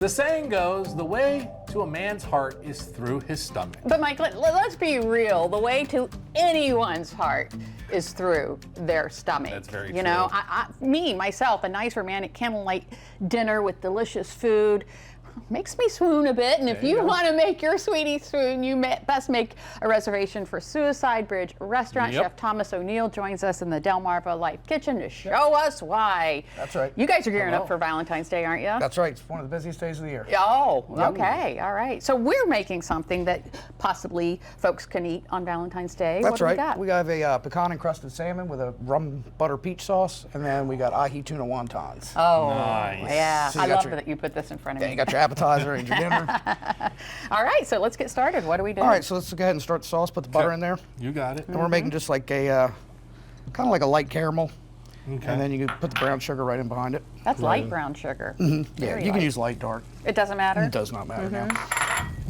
The saying goes, the way to a man's heart is through his stomach. But Mike, let's be real. The way to anyone's heart is through their stomach. That's very true. You know, myself, a nice romantic candlelight dinner with delicious food makes me swoon a bit. And if you want to make your sweetie swoon, you best make a reservation for Suicide Bridge Restaurant. Yep. Chef Thomas O'Neill joins us in the DelmarvaLife kitchen to show us why. That's right. You guys are gearing up for Valentine's Day, aren't you? That's right. It's one of the busiest days of the year. Oh, okay. All right. So we're making something that possibly folks can eat on Valentine's Day. That's what do right. we got? We have a pecan encrusted salmon with a rum butter peach sauce, and then we got ahi tuna wontons. Oh, Nice. yeah. So I you got love that you put this in front of Yeah, me. you got your appetizer and your dinner. All right, so let's get started. What do we do? All right, so let's go ahead and start the sauce. Put the butter in there, You got it. and we're making just like a kind of like a light caramel. Okay. And then you can put the brown sugar right in behind it. That's light brown sugar. Yeah, Very you can light. use light, dark. It doesn't matter? It does not matter now.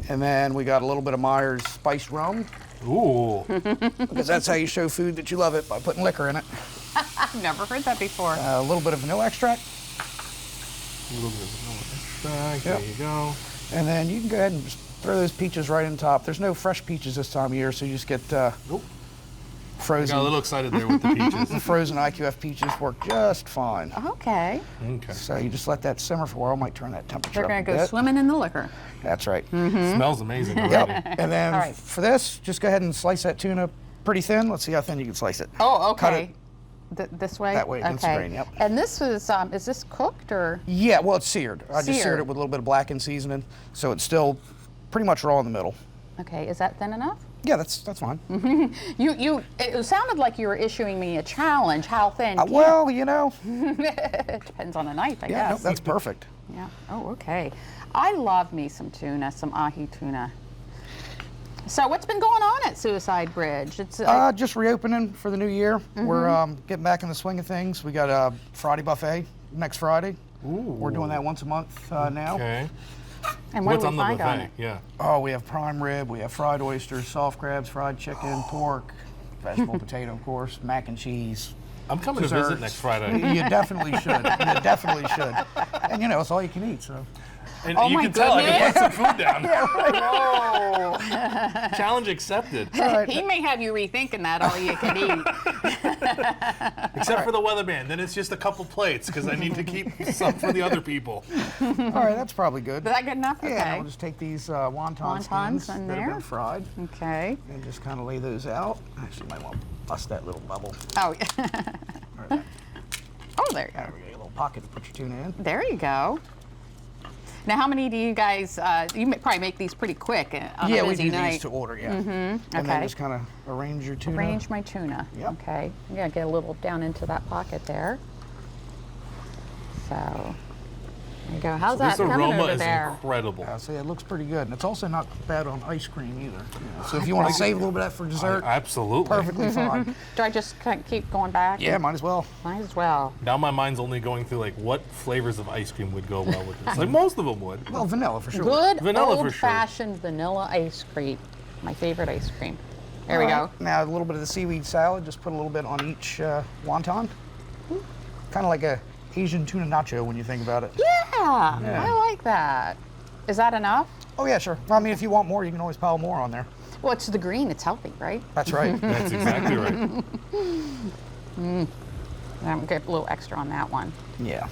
And then we got a little bit of Myers spiced rum, Ooh. because that's how you show food that you love it, by putting liquor in it. I've never heard that before. A little bit of vanilla extract, A little bit of vanilla extract. Yep. There you go. and then you can go ahead and just throw those peaches right in top. There's no fresh peaches this time of year, so you just get Oop. frozen. Got a little excited there with the peaches. Frozen IQF peaches work just fine. Okay. Okay. So you just let that simmer for a while. Might turn that temperature We're up going a to go bit. swimming in the liquor. That's right. Smells amazing already. Yep. And then All right. for this, just go ahead and slice that tuna pretty thin. Let's see how thin you can slice it. Oh, Cut okay. This way? That way, against the okay. grain, yep. And this is this cooked or? Yeah, well, it's seared. I just seared Seared. it with a little bit of blackened seasoning, so it's still pretty much raw in the middle. Okay, is that thin enough? Yeah, that's fine. It sounded like you were issuing me a challenge. How thin? Well, you know, It depends on the knife, I yeah, no, guess. that's perfect. Yeah. Oh, okay. I love me some tuna, some ahi tuna. So what's been going on at Suicide Bridge? It's Just reopening for the new year. We're getting back in the swing of things. We got a Friday buffet next Friday. Ooh. We're doing that once a month now. Okay. and what What's do on we the find on buffet? it? Yeah. Oh, we have prime rib, we have fried oysters, soft crabs, fried chicken, pork, vegetable potato, of course, mac and cheese. I'm coming to visit Desserts. next Friday. You definitely should. You definitely should. And you know, it's all you can eat, so. And Oh you my can tell I can goodness. put some food down. Whoa. Challenge accepted. He may have you rethinking that all you can eat. Except for the weatherman. Then it's just a couple plates because I need to keep some for the other people. All right, that's probably good. Is that good enough? Yeah, Okay. and we'll just take these wonton Wontons skins in that have there. been fried Okay. and just kind of lay those out. Actually, you might want to bust that little bubble. Oh, Right. oh, there you There go. we go, a little pocket to put your tuna in. There you go. Now, how many do you guys? Probably make these pretty quick on Yeah, a we busy do night. these to order, yeah. And okay. then just kind of arrange your tuna. Arrange my tuna. Yep. Okay. Yeah, get a little down into that pocket there. So, there you go. How's that This coming aroma over is there? incredible. So yeah, it looks pretty good. And it's also not bad on ice cream either. You know. So if you want to save a little bit of that for dessert, Absolutely. perfectly fine. Do I just kind of keep going back? Yeah, might as well. Might as well. Now my mind's only going through like what flavors of ice cream would go well with this. Like most of them would. Well, vanilla for sure. Good Vanilla for sure. old-fashioned vanilla ice cream. My favorite ice cream. There we All go. right, Now a little bit of the seaweed salad. Just put a little bit on each wonton. Kind of like a Asian tuna nacho when you think about it. Yeah, Yeah. I like that. Is that enough? Oh yeah, sure. Well, I mean, if you want more, you can always pile more on there. Well, it's the green. It's healthy, right? That's right. That's exactly right. I'm gonna get a little extra on that one. Yeah.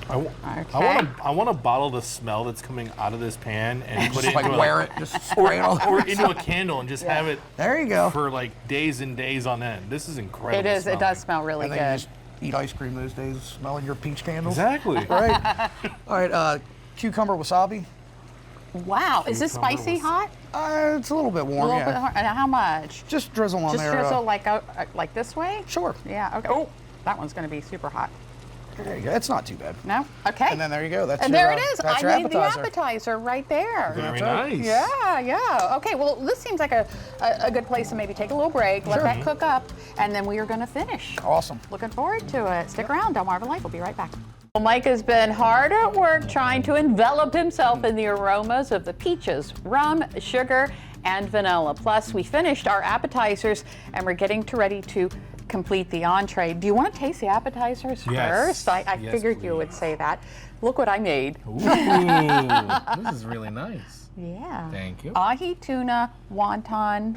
I want to bottle the smell that's coming out of this pan and put it Just like into wear it. Just spray it all over. or into a candle and just have it There you go. for like days and days on end. This is incredible. It is. It smelling. does smell really And then you good. just eat ice cream those days, smelling your peach candles. Exactly. Right. All right. Cucumber wasabi. Wow. Is this Cucumber spicy was- hot? It's a little bit A warm. little Yeah. bit hot. And how much? Just drizzle on Just there. drizzle like this way? Sure. Yeah. Okay. Oh, that one's gonna be super hot. There you go. It's not too bad. No? Okay. And then there you go. That's And your, there it is. That's I your made the appetizer. appetizer right there. Very That's right. nice. Yeah, yeah. Okay, well, this seems like a good place to maybe take a little break, let that cook up, and then we are going to finish. Awesome. Looking forward to it. Stick around. DelmarvaLife will be right back. Well, Mike has been hard at work trying to envelop himself in the aromas of the peaches, rum, sugar, and vanilla. Plus, we finished our appetizers, and we're getting ready to complete the entree. Do you want to taste the appetizers Yes. first? I Yes, figured you would please. say that. Look what I made. Ooh, this is really nice. Yeah. Thank you. Ahi tuna wonton.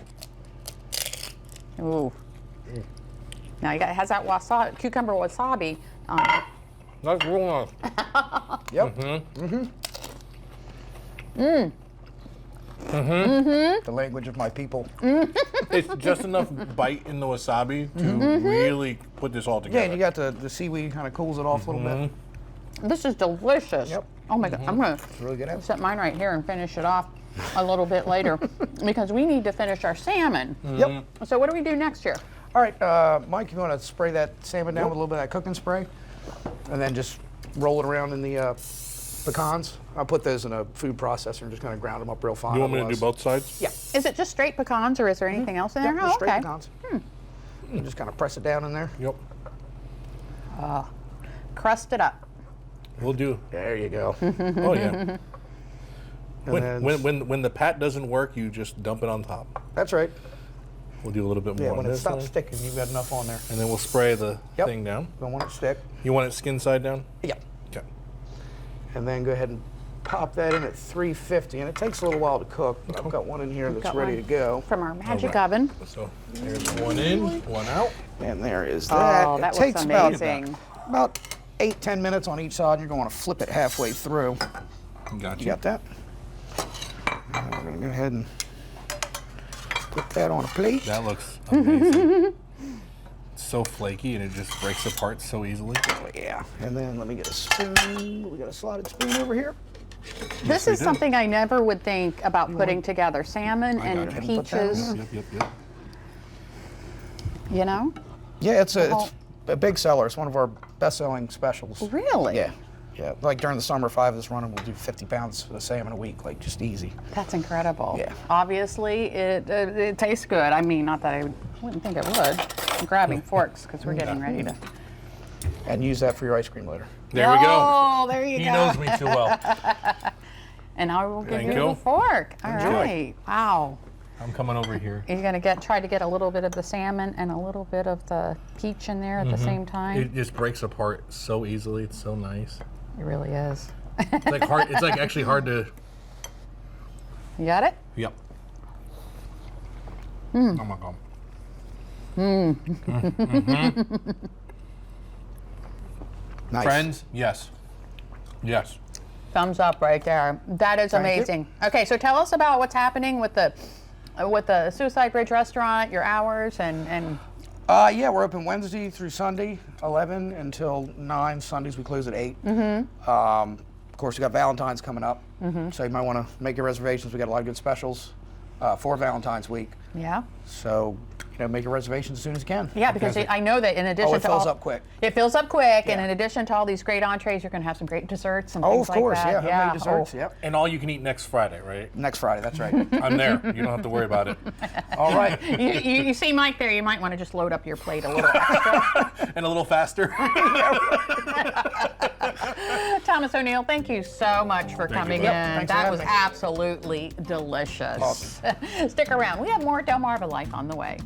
Ooh. Now it has that wasabi, cucumber wasabi on it. That's real nice. Yep. The language of my people. It's just enough bite in the wasabi to really put this all Yeah, together. and you got the seaweed kind of cools it off a little bit. This is delicious. Yep. Oh my God, I'm gonna It's really good. set mine right here and finish it off a little bit later because we need to finish our salmon. Yep. So what do we do next year? All right, Mike, you want to spray that salmon down with a little bit of that cooking spray, and then just roll it around in the pecans. I'll put those in a food processor and just kind of ground them up real fine. You want me to do otherwise. both sides? Yeah. Is it just straight pecans or is there anything else in there? Yep, just straight okay. pecans. You just kind of press it down in there. Yep. Crust it up. We'll do. There you go. Oh yeah. And then- When the pat doesn't work, you just dump it on top. That's right. We'll do a little bit more Yeah, on when it this stops side. sticking, you've got enough on there. And then we'll spray the Yep. thing down. Don't want it to stick. You want it skin side down? Yeah. Okay. And then go ahead and pop that in at 350, and it takes a little while to cook, but I've got one in here that's got ready one. to go. From our magic right. oven. So here's one in, one out. And there is that. Oh, that it looks takes amazing. about 8-10 minutes on each side, and you're going to flip it halfway through. Got You you. got that? And we're going to go ahead and put that on a plate. That looks amazing. It's so flaky and it just breaks apart so easily. Oh, yeah. And then let me get a spoon. We got a slotted spoon over here. This we is do. something I never would think about putting together. Salmon and got you. Put that in peaches, there. Yep. you know? Yeah, it's a big seller. It's one of our best-selling specials. Really? Yeah. Yeah. Like during the summer 5 that's running, we'll do 50 pounds of salmon a week, like just easy. That's incredible. Yeah. Obviously, it tastes good. I mean, not that I wouldn't think it would. I'm grabbing forks because we're getting ready to. And use that for your ice cream later. There we go. Oh, there you He go. knows me too well. And I will give Thank you you. a fork. All Enjoy. right. Wow. I'm coming over here. You're gonna try to get a little bit of the salmon and a little bit of the peach in there at the same time. It just breaks apart so easily. It's so nice. It really is. It's like hard. It's like actually hard to. You got it? Yep. Oh my god. Nice. Friends, yes. Yes. Thumbs up right there. That is Thank you. amazing. Okay, so tell us about what's happening with the Suicide Bridge restaurant, your hours, and Yeah, we're open Wednesday through Sunday, 11 until 9. Sundays we close at 8. Of course, we got Valentine's coming up, so you might want to make your reservations. We got a lot of good specials for Valentine's week. yeah. So, make your reservations as soon as you can. Yeah, because I know that in addition Oh, it to fills all, up quick. It fills up quick, and Yeah. in addition to all these great entrees, you're going to have some great desserts and Oh, things of course, like that. yeah. Homemade desserts, Oh. yep. And all you can eat next Friday, right? Next Friday, that's right. I'm there. You don't have to worry about it. All right. You see Mike there, you might want to just load up your plate a little extra. And a little faster. Thomas O'Neill, thank you so much for coming you. in. Yep, thanks for That having was me. absolutely delicious. Stick around. We have more DelmarvaLife on the way.